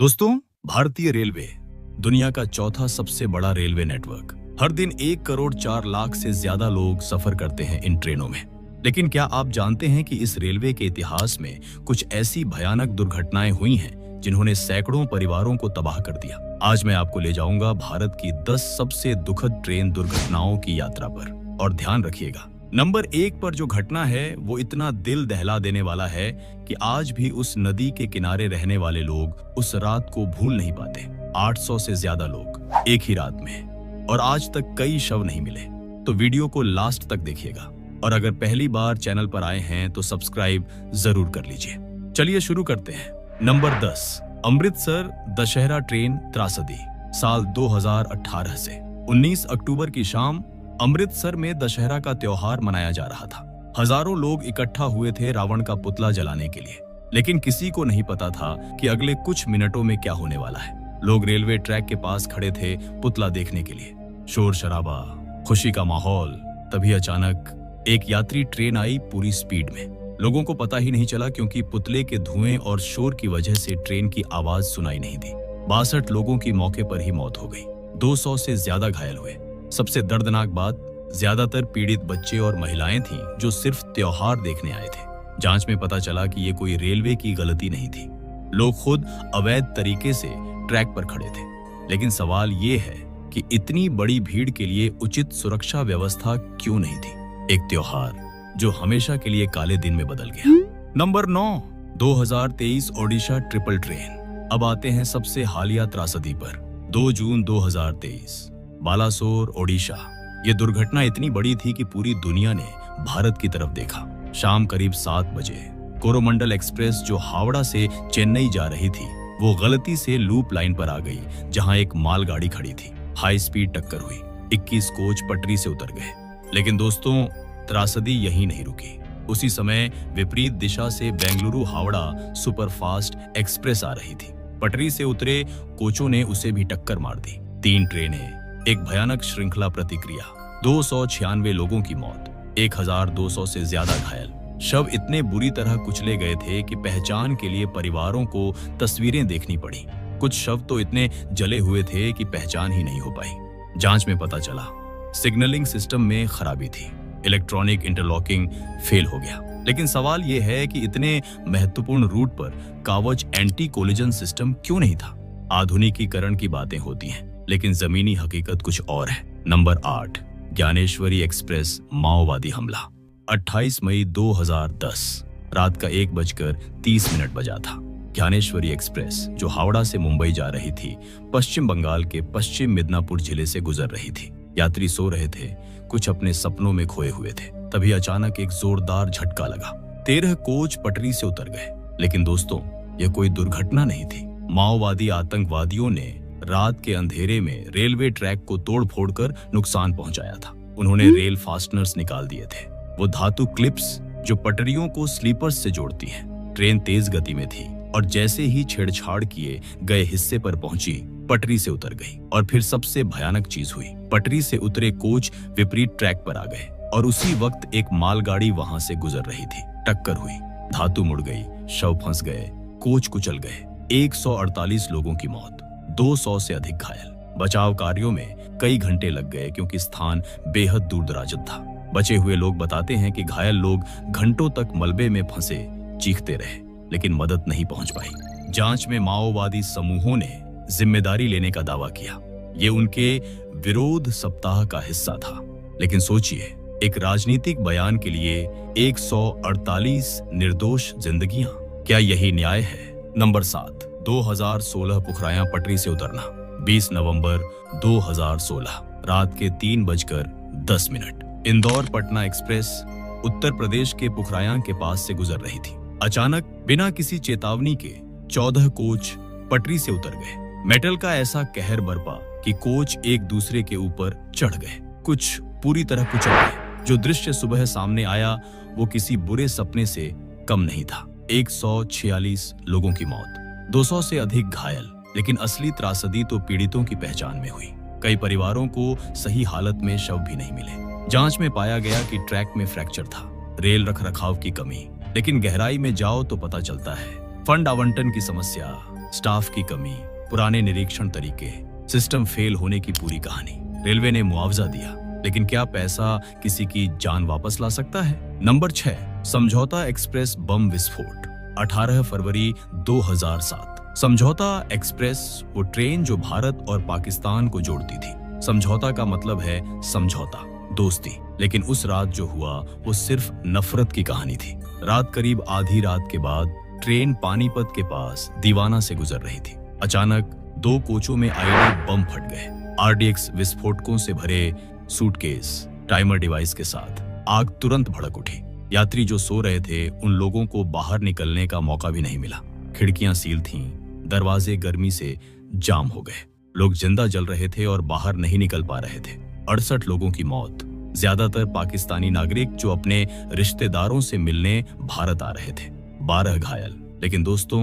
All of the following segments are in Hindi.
दोस्तों, भारतीय रेलवे दुनिया का चौथा सबसे बड़ा रेलवे नेटवर्क। हर दिन 1 करोड़ 4 लाख से ज्यादा लोग सफर करते हैं इन ट्रेनों में। लेकिन क्या आप जानते हैं कि इस रेलवे के इतिहास में कुछ ऐसी भयानक दुर्घटनाएं हुई हैं जिन्होंने सैकड़ों परिवारों को तबाह कर दिया। आज मैं आपको ले जाऊंगा भारत की 10 सबसे दुखद ट्रेन दुर्घटनाओं की यात्रा पर। और ध्यान रखिएगा, नंबर 1 पर जो घटना है वो इतना दिल दहला देने वाला है कि आज भी उस नदी के किनारे रहने वाले लोग उस रात को भूल नहीं पाते। 800 से ज्यादा लोग एक ही रात में, और आज तक कई शव नहीं मिले। तो वीडियो को लास्ट तक देखिएगा, और अगर पहली बार चैनल पर आए हैं तो सब्सक्राइब जरूर कर लीजिए। चलिए शुरू करते हैं। नंबर 10, अमृतसर दशहरा ट्रेन त्रासदी। साल 2018 से 19 अक्टूबर की शाम अमृतसर में दशहरा का त्योहार मनाया जा रहा था। हजारों लोग इकट्ठा हुए थे रावण का पुतला जलाने के लिए, लेकिन किसी को नहीं पता था कि अगले कुछ मिनटों में क्या होने वाला है। लोग रेलवे ट्रैक के पास खड़े थे पुतला देखने के लिए। शोर शराबा, खुशी का माहौल। तभी अचानक एक यात्री ट्रेन आई पूरी स्पीड में। लोगों को पता ही नहीं चला क्योंकि पुतले के धुएं और शोर की वजह से ट्रेन की आवाज सुनाई नहीं दी। 62 लोगों की मौके पर ही मौत हो गई। 200 से ज्यादा घायल हुए। सबसे दर्दनाक बात, ज्यादातर पीड़ित बच्चे और महिलाएं थीं जो सिर्फ त्योहार देखने आए थे। जांच में पता चला कि ये कोई रेलवे की गलती नहीं थी। लोग खुद अवैध तरीके से ट्रैक पर खड़े थे। लेकिन सवाल ये है कि इतनी बड़ी भीड़ के लिए उचित सुरक्षा व्यवस्था क्यों नहीं थी? एक त्योहार जो हमेशा के लिए काले दिन में बदल गया। Number 9, 2023 Odisha triple train. अब आते हैं सबसे हालिया त्रासदी पर। 2 जून 2023, बालासोर, ओडिशा। ये दुर्घटना इतनी बड़ी थी कि पूरी दुनिया ने भारत की तरफ देखा। शाम करीब 7 बजे कोरोमंडल एक्सप्रेस जो हावड़ा से चेन्नई जा रही थी, वो गलती से लूप लाइन पर आ गई जहां एक मालगाड़ी खड़ी थी। हाई स्पीड टक्कर हुई। 21 कोच पटरी से उतर गए। लेकिन दोस्तों, त्रासदी यहीं नहीं रुकी। उसी समय विपरीत दिशा से बेंगलुरु हावड़ा सुपरफास्ट एक्सप्रेस आ रही थी। पटरी से उतरे कोचों ने उसे भी टक्कर मार दी। 3 ट्रेनें, एक भयानक श्रृंखला प्रतिक्रिया। 296 लोगों की मौत, 1200 से ज्यादा घायल। शव इतने बुरी तरह कुचले गए थे कि पहचान के लिए परिवारों को तस्वीरें देखनी पड़ी। कुछ शव तो इतने जले हुए थे कि पहचान ही नहीं हो पाई। जांच में पता चला सिग्नलिंग सिस्टम में खराबी थी। इलेक्ट्रॉनिक इंटरलॉकिंग फेल हो गया। लेकिन सवाल यह है कि इतने महत्वपूर्ण रूट पर कावच एंटी कोलिजन सिस्टम क्यों नहीं था? आधुनिकीकरण की बातें होती हैं, लेकिन जमीनी हकीकत कुछ और है। नंबर 8, ज्ञानेश्वरी एक्सप्रेस माओवादी हमला। 28 मई 2010 रात का 1:30 बजा था। ज्ञानेश्वरी एक्सप्रेस जो हावड़ा से मुंबई जा रही थी, पश्चिम बंगाल के पश्चिम मिदनापुर जिले से गुजर रही थी। यात्री सो रहे थे, कुछ अपने सपनों में खोए हुए थे। तभी अचानक एक जोरदार झटका लगा। 13 कोच पटरी से उतर गए। लेकिन दोस्तों, यह कोई दुर्घटना नहीं थी। माओवादी आतंकवादियों ने रात के अंधेरे में रेलवे ट्रैक को तोड़ फोड़ कर नुकसान पहुंचाया था। उन्होंने रेल फास्टनर्स निकाल दिए थे, वो धातु क्लिप्स जो पटरियों को स्लीपर्स से जोड़ती हैं। ट्रेन तेज गति में थी और जैसे ही छेड़छाड़ किए गए हिस्से पर पहुंची, पटरी से उतर गई। और फिर सबसे भयानक चीज हुई, पटरी से उतरे कोच विपरीत ट्रैक पर आ गए और उसी वक्त एक मालगाड़ी वहां से गुजर रही थी। टक्कर हुई, धातु मुड़ गई, शव फंस गए, कोच कुचल गए। 148 लोगों की मौत, 200 से अधिक घायल। बचाव कार्यों में कई घंटे लग गए क्योंकि स्थान बेहद दूर दराज था। बचे हुए लोग बताते हैं कि घायल लोग घंटों तक मलबे में फंसे चीखते रहे, लेकिन मदद नहीं पहुंच पाई। जांच में माओवादी समूहों ने जिम्मेदारी लेने का दावा किया। ये उनके विरोध सप्ताह का हिस्सा था। लेकिन सोचिए, एक राजनीतिक बयान के लिए 148 निर्दोष जिंदगियां, क्या यही न्याय है? नंबर 7, 2016 पुखराया पटरी से उतरना। 20 नवंबर 2016 रात के 3:10 इंदौर पटना एक्सप्रेस उत्तर प्रदेश के पुखराया के पास से गुजर रही थी। अचानक बिना किसी चेतावनी के 14 कोच पटरी से उतर गए। मेटल का ऐसा कहर बरपा कि कोच एक दूसरे के ऊपर चढ़ गए, कुछ पूरी तरह कुचल गए। जो दृश्य सुबह सामने आया वो किसी बुरे सपने से कम नहीं था। 146 लोगों की मौत, 200 से अधिक घायल। लेकिन असली त्रासदी तो पीड़ितों की पहचान में हुई। कई परिवारों को सही हालत में शव भी नहीं मिले। जांच में पाया गया कि ट्रैक में फ्रैक्चर था, रेल रखरखाव की कमी। लेकिन गहराई में जाओ तो पता चलता है फंड आवंटन की समस्या, स्टाफ की कमी, पुराने निरीक्षण तरीके, सिस्टम फेल होने की पूरी कहानी। रेलवे ने मुआवजा दिया, लेकिन क्या पैसा किसी की जान वापस ला सकता है? नंबर 6, समझौता एक्सप्रेस बम विस्फोट, 18 फरवरी 2007। समझौता एक्सप्रेस वो ट्रेन जो भारत और पाकिस्तान को जोड़ती थी। समझौता का मतलब है समझौता, दोस्ती। लेकिन उस रात जो हुआ वो सिर्फ नफरत की कहानी थी। रात करीब आधी रात के बाद ट्रेन पानीपत के पास दीवाना से गुजर रही थी। अचानक 2 कोचों में आईडी बम फट गए। आरडीएक्स विस्फोटकों से भरे सूटकेस, टाइमर डिवाइस के साथ आग तुरंत भड़क उठी। यात्री जो सो रहे थे उन लोगों को बाहर निकलने का मौका भी नहीं मिला। खिड़कियां सील थीं, दरवाजे गर्मी से जाम हो गए। लोग जिंदा जल रहे थे और बाहर नहीं निकल पा रहे थे। 68 लोगों की मौत, ज्यादातर पाकिस्तानी नागरिक जो अपने रिश्तेदारों से मिलने भारत आ रहे थे। 12 घायल। लेकिन दोस्तों,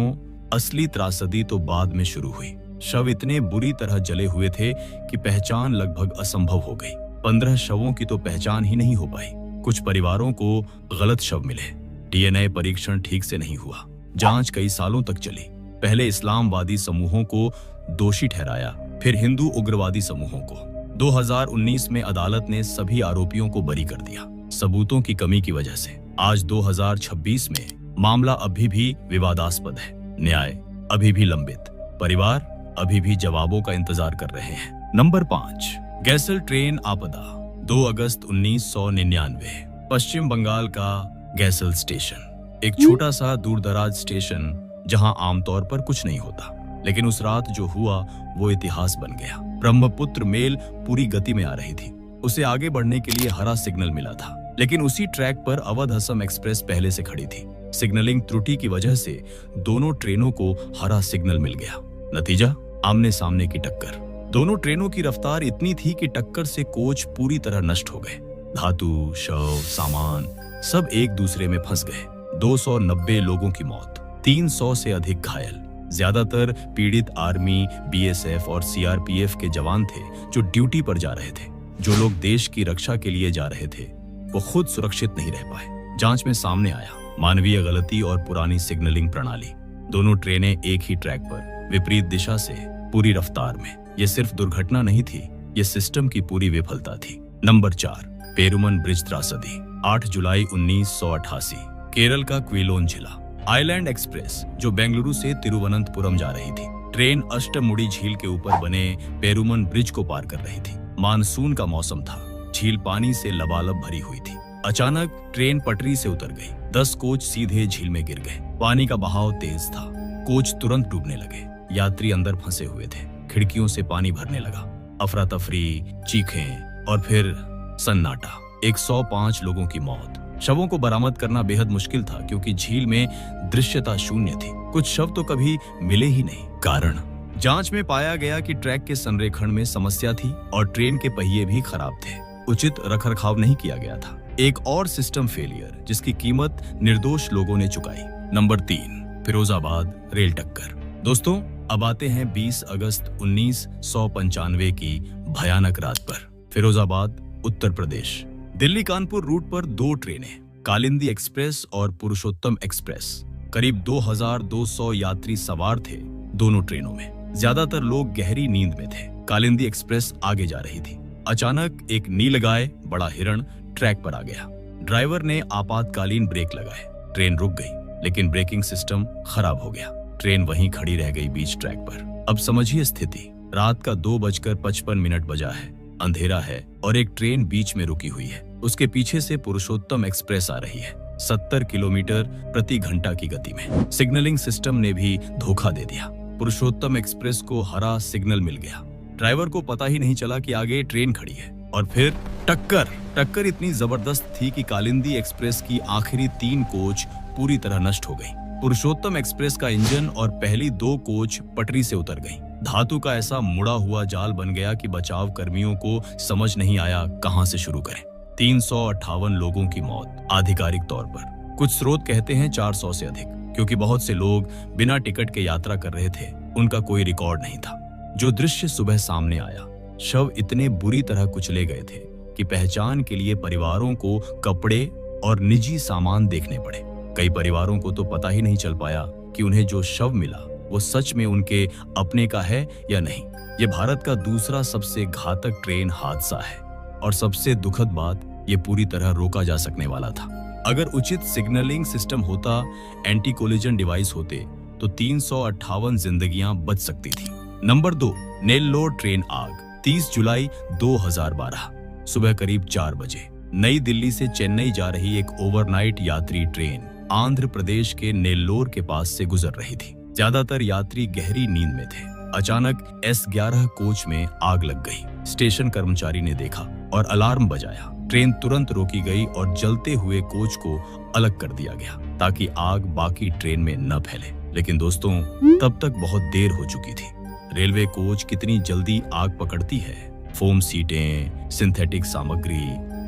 असली त्रासदी तो बाद में शुरू हुई। शव इतने बुरी तरह जले हुए थे कि पहचान लगभग असंभव हो गई। 15 शवों की तो पहचान ही नहीं हो पाई। कुछ परिवारों को गलत शव मिले। डीएनए परीक्षण ठीक से नहीं हुआ। जांच कई सालों तक चली। पहले इस्लामवादी समूहों को दोषी ठहराया, फिर हिंदू उग्रवादी समूहों को। 2019 में अदालत ने सभी आरोपियों को बरी कर दिया, सबूतों की कमी की वजह से। आज 2026 में मामला अभी भी विवादास्पद है। न्याय अभी भी लंबित। परिवार अभी भी जवाबों का इंतजार कर रहे हैं। नंबर 5, गैसल ट्रेन आपदा, 2 अगस्त 1999। पश्चिम बंगाल का गैसल स्टेशन, एक छोटा सा दूरदराज स्टेशन जहां आमतौर पर कुछ नहीं होता, लेकिन उस रात जो हुआ वो इतिहास बन गया। ब्रह्मपुत्र मेल पूरी गति में आ रही थी। उसे आगे बढ़ने के लिए हरा सिग्नल मिला था, लेकिन उसी ट्रैक पर अवध असम एक्सप्रेस पहले से खड़ी थी। सिग्नलिंग त्रुटि की वजह से दोनों ट्रेनों को हरा सिग्नल मिल गया। नतीजा, आमने सामने की टक्कर। दोनों ट्रेनों की रफ्तार इतनी थी कि टक्कर से कोच पूरी तरह नष्ट हो गए। धातु, शव, सामान सब एक दूसरे में फंस गए। 290 लोगों की मौत, 300 से अधिक घायल। ज्यादातर पीड़ित आर्मी, बीएसएफ और सीआरपीएफ के जवान थे जो ड्यूटी पर जा रहे थे। जो लोग देश की रक्षा के लिए जा रहे थे वो खुद सुरक्षित नहीं रह पाए। जांच में सामने आया मानवीय गलती और पुरानी सिग्नलिंग प्रणाली। दोनों ट्रेनें एक ही ट्रैक पर विपरीत दिशा से पूरी रफ्तार में। ये सिर्फ दुर्घटना नहीं थी, ये सिस्टम की पूरी विफलता थी। नंबर 4, पेरुमन ब्रिज त्रासदी, 8 जुलाई 1988। केरल का क्विलोन जिला। आइलैंड एक्सप्रेस जो बेंगलुरु से तिरुवनंतपुरम जा रही थी। ट्रेन अष्टमुड़ी झील के ऊपर बने पेरुमन ब्रिज को पार कर रही थी। मानसून का मौसम था, झील पानी से लबालब भरी हुई थी। अचानक ट्रेन पटरी से उतर गई। 10 कोच सीधे झील में गिर गए। पानी का बहाव तेज था, कोच तुरंत डूबने लगे। यात्री अंदर फंसे हुए थे। खिड़कियों से पानी भरने लगा। अफरा तफरी, चीखें और फिर सन्नाटा। 105 लोगों की मौत। शवों को बरामद करना बेहद मुश्किल था क्योंकि झील में दृश्यता शून्य थी। कुछ शव तो कभी मिले ही नहीं। कारण, जांच में पाया गया कि ट्रैक के संरेखण में समस्या थी और ट्रेन के पहिए भी खराब थे। उचित रखरखाव नहीं किया गया था। एक और सिस्टम फेलियर जिसकी कीमत निर्दोष लोगों ने चुकाई। नंबर 3, फिरोजाबाद रेल टक्कर। दोस्तों, अब आते हैं 20 अगस्त 1995 की भयानक रात पर। फिरोजाबाद, उत्तर प्रदेश। दिल्ली कानपुर रूट पर 2 ट्रेनें, कालिंदी एक्सप्रेस और पुरुषोत्तम एक्सप्रेस। करीब 2200 यात्री सवार थे दोनों ट्रेनों में। ज्यादातर लोग गहरी नींद में थे। कालिंदी एक्सप्रेस आगे जा रही थी। अचानक एक नीलगाय बड़ा हिरण ट्रैक पर आ गया। ड्राइवर ने आपातकालीन ब्रेक लगाए। ट्रेन रुक गई, लेकिन ब्रेकिंग सिस्टम खराब हो गया। ट्रेन वहीं खड़ी रह गई बीच ट्रैक पर। अब समझिए स्थिति। रात का 2:55 बजा है, अंधेरा है और एक ट्रेन बीच में रुकी हुई है। उसके पीछे से पुरुषोत्तम एक्सप्रेस आ रही है 70 किलोमीटर प्रति घंटा की गति में। सिग्नलिंग सिस्टम ने भी धोखा दे दिया। पुरुषोत्तम एक्सप्रेस को हरा सिग्नल मिल गया। ड्राइवर को पता ही नहीं चला कि आगे ट्रेन खड़ी है। और फिर टक्कर इतनी जबरदस्त थी कि कालिंदी एक्सप्रेस की आखिरी 3 कोच पूरी तरह नष्ट हो गई। पुरुषोत्तम एक्सप्रेस का इंजन और पहली 2 कोच पटरी से उतर गई। धातु का ऐसा मुड़ा हुआ जाल बन गया कि बचाव कर्मियों को समझ नहीं आया कहां से शुरू करें। 358 लोगों की मौत आधिकारिक तौर पर। कुछ स्रोत कहते हैं 400 से अधिक, क्योंकि बहुत से लोग बिना टिकट के यात्रा कर रहे थे। उनका कोई रिकॉर्ड नहीं था। जो दृश्य सुबह सामने आया, शव इतने बुरी तरह कुचले गए थे कि पहचान के लिए परिवारों को कपड़े और निजी सामान देखने पड़े। कई परिवारों को तो पता ही नहीं चल पाया कि उन्हें जो शव मिला वो सच में उनके अपने का है या नहीं। ये भारत का दूसरा सबसे घातक ट्रेन हादसा है और सबसे दुखद बात, ये पूरी तरह रोका जा सकने वाला था। अगर उचित सिग्नलिंग सिस्टम होता, एंटी कोलिजन डिवाइस होते तो 358 जिंदगियां बच सकती थी। नंबर 2, नेल्लोर ट्रेन आग। 30 जुलाई 2012 सुबह करीब 4 बजे नई दिल्ली से चेन्नई जा रही एक ओवरनाइट यात्री ट्रेन आंध्र प्रदेश के नेल्लोर के पास से गुजर रही थी। ज्यादातर यात्री गहरी नींद में थे। अचानक S11 कोच में आग लग गई। स्टेशन कर्मचारी ने देखा और अलार्म बजाया। ट्रेन तुरंत रोकी गई और जलते हुए कोच को अलग कर दिया गया ताकि आग बाकी ट्रेन में न फैले। लेकिन दोस्तों, तब तक बहुत देर हो चुकी थी। रेलवे कोच कितनी जल्दी आग पकड़ती है। फोम सीटें, सिंथेटिक सामग्री,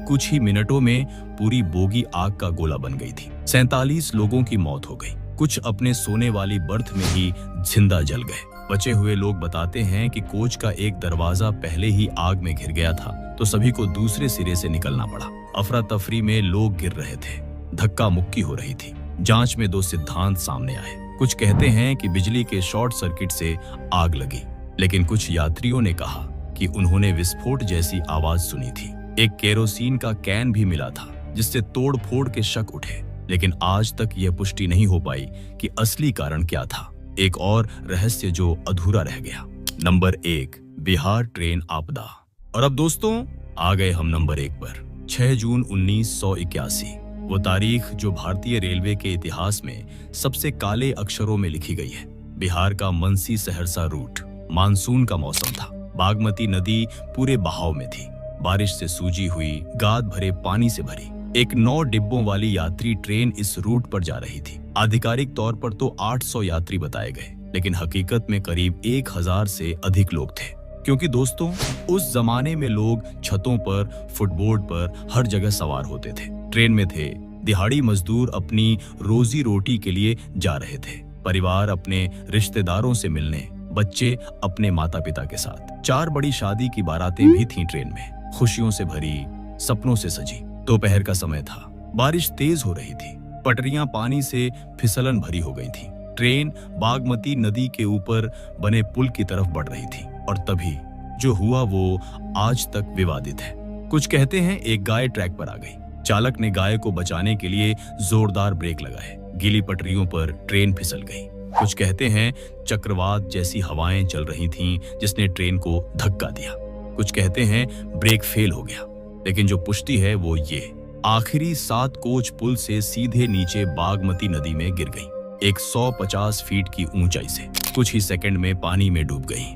कुछ ही मिनटों में पूरी बोगी आग का गोला बन गई थी। 47 लोगों की मौत हो गई। कुछ अपने सोने वाली बर्थ में ही जिंदा जल गए। बचे हुए लोग बताते हैं कि कोच का एक दरवाजा पहले ही आग में घिर गया था, तो सभी को दूसरे सिरे से निकलना पड़ा। अफरा तफरी में लोग गिर रहे थे, धक्का मुक्की हो रही थी। जांच में 2 सिद्धांत सामने आए। कुछ कहते हैं कि बिजली के शॉर्ट सर्किट से आग लगी, लेकिन कुछ यात्रियों ने कहा कि उन्होंने विस्फोट जैसी आवाज सुनी थी। एक केरोसिन का कैन भी मिला था जिससे तोड़ फोड़ के शक उठे, लेकिन आज तक यह पुष्टि नहीं हो पाई कि असली कारण क्या था। एक और रहस्य जो अधूरा रह गया। नंबर 1, बिहार ट्रेन आपदा। और अब दोस्तों आ गए हम नंबर 1 पर। 6 जून 1981, वो तारीख जो भारतीय रेलवे के इतिहास में सबसे काले अक्षरों में लिखी गई है। बिहार का मनसी सहरसा रूट, मानसून का मौसम था। बागमती नदी पूरे बहाव में थी। बारिश से सूजी हुई, गाद भरे पानी से भरी एक 9 डिब्बों वाली यात्री ट्रेन इस रूट पर जा रही थी। आधिकारिक तौर पर तो 800 यात्री बताए गए, लेकिन हकीकत में करीब 1000 से अधिक लोग थे। क्योंकि दोस्तों, उस जमाने में लोग छतों पर, फुटबोर्ड पर, हर जगह सवार होते थे। ट्रेन में थे दिहाड़ी मजदूर अपनी रोजी रोटी के लिए जा रहे थे, परिवार अपने रिश्तेदारों से मिलने, बच्चे अपने माता पिता के साथ। 4 बड़ी शादी की बारातें भी थीं ट्रेन में, खुशियों से भरी, सपनों से सजी। दोपहर का समय था, बारिश तेज हो रही थी, पटरियां पानी से फिसलन भरी हो गई थी। ट्रेन बागमती नदी के ऊपर बने पुल की तरफ बढ़ रही थी और तभी जो हुआ वो आज तक विवादित है। कुछ कहते हैं एक गाय ट्रैक पर आ गई। चालक ने गाय को बचाने के लिए जोरदार ब्रेक लगाए। गीली पटरियों पर ट्रेन फिसल गई। कुछ कहते हैं चक्रवात जैसी हवाएं चल रही थीं जिसने ट्रेन को धक्का दिया। कुछ कहते हैं ब्रेक फेल हो गया, लेकिन जो पुष्टि है वो ये, आखिरी 7 कोच पुल से सीधे नीचे बागमती नदी में गिर गई, 150 फीट की ऊंचाई से। कुछ ही सेकंड में पानी में डूब गई।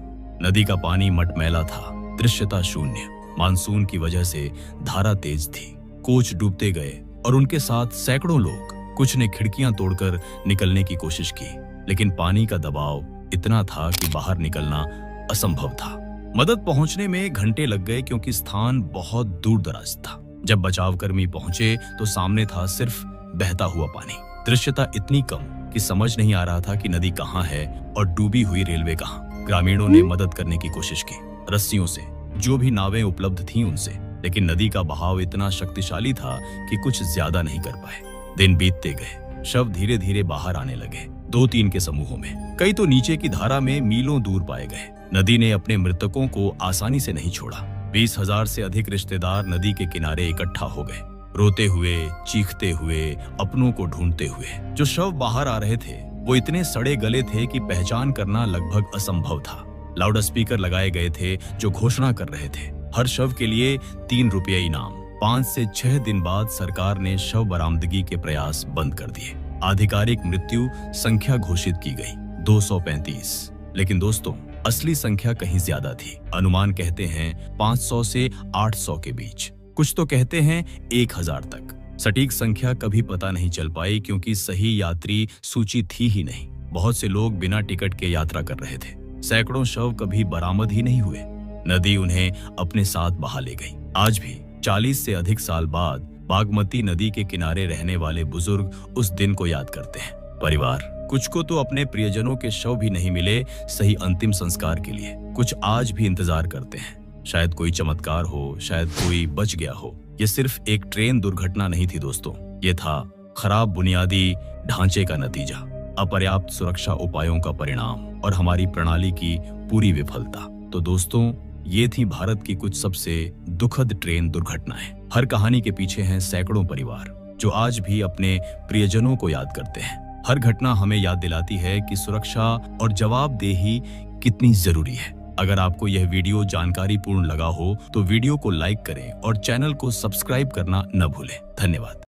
नदी का पानी मटमैला था, दृश्यता शून्य। मानसून की वजह से धारा तेज थी। कोच डूबते गए और उनके साथ सैकड़ों लोग। कुछ ने खिड़कियां तोड़कर निकलने की कोशिश की, लेकिन पानी का दबाव इतना था कि बाहर निकलना असंभव था। मदद पहुंचने में घंटे लग गए क्योंकि स्थान बहुत दूर दराज था। जब बचावकर्मी पहुंचे तो सामने था सिर्फ बहता हुआ पानी। दृश्यता इतनी कम कि समझ नहीं आ रहा था कि नदी कहाँ है और डूबी हुई रेलवे कहाँ। ग्रामीणों ने मदद करने की कोशिश की, रस्सियों से, जो भी नावें उपलब्ध थीं उनसे, लेकिन नदी का बहाव इतना शक्तिशाली था कि कुछ ज्यादा नहीं कर पाए। दिन बीतते गए, शव धीरे धीरे बाहर आने लगे, 2-3 के समूहों में। कई तो नीचे की धारा में मीलों दूर पाए गए। नदी ने अपने मृतकों को आसानी से नहीं छोड़ा। 20,000 से अधिक रिश्तेदार नदी के किनारे इकट्ठा हो गए, रोते हुए, चीखते हुए, अपनों को ढूंढते हुए। जो शव बाहर आ रहे थे वो इतने सड़े गले थे कि पहचान करना लगभग असंभव था। लाउड स्पीकर लगाए गए थे जो घोषणा कर रहे थे, हर शव के लिए 3 रुपये इनाम। 5 से 6 दिन बाद सरकार ने शव बरामदगी के प्रयास बंद कर दिए। आधिकारिक मृत्यु संख्या घोषित की गई 235, लेकिन दोस्तों असली संख्या कहीं ज्यादा थी। अनुमान कहते हैं 500 से 800 के बीच, कुछ तो कहते हैं 1000 तक। सटीक संख्या कभी पता नहीं चल पाई क्योंकि सही यात्री सूची थी ही नहीं। बहुत से लोग बिना टिकट के यात्रा कर रहे थे। सैकड़ों शव कभी बरामद ही नहीं हुए। नदी उन्हें अपने साथ बहा ले गई। आज भी 40 से अधिक साल बाद बागमती नदी के किनारे रहने वाले बुजुर्ग उस दिन को याद करते हैं। परिवार, कुछ को तो अपने प्रियजनों के शव भी नहीं मिले सही अंतिम संस्कार के लिए। कुछ आज भी इंतजार करते हैं। शायद कोई चमत्कार हो, शायद कोई बच गया हो। ये सिर्फ एक ट्रेन दुर्घटना नहीं थी दोस्तों, ये था खराब बुनियादी ढांचे का नतीजा। अपर्याप्त सुरक्षा उपायों का परिणाम और हमारी प्रणाली की पूरी विफलता। तो दोस्तों, ये थी भारत की कुछ सबसे दुखद ट्रेन दुर्घटनाएं। हर कहानी के पीछे हैं सैकड़ों परिवार जो आज भी अपने प्रियजनों को याद करते हैं। हर घटना हमें याद दिलाती है कि सुरक्षा और जवाबदेही कितनी जरूरी है। अगर आपको यह वीडियो जानकारीपूर्ण लगा हो तो वीडियो को लाइक करें और चैनल को सब्सक्राइब करना न भूलें। धन्यवाद।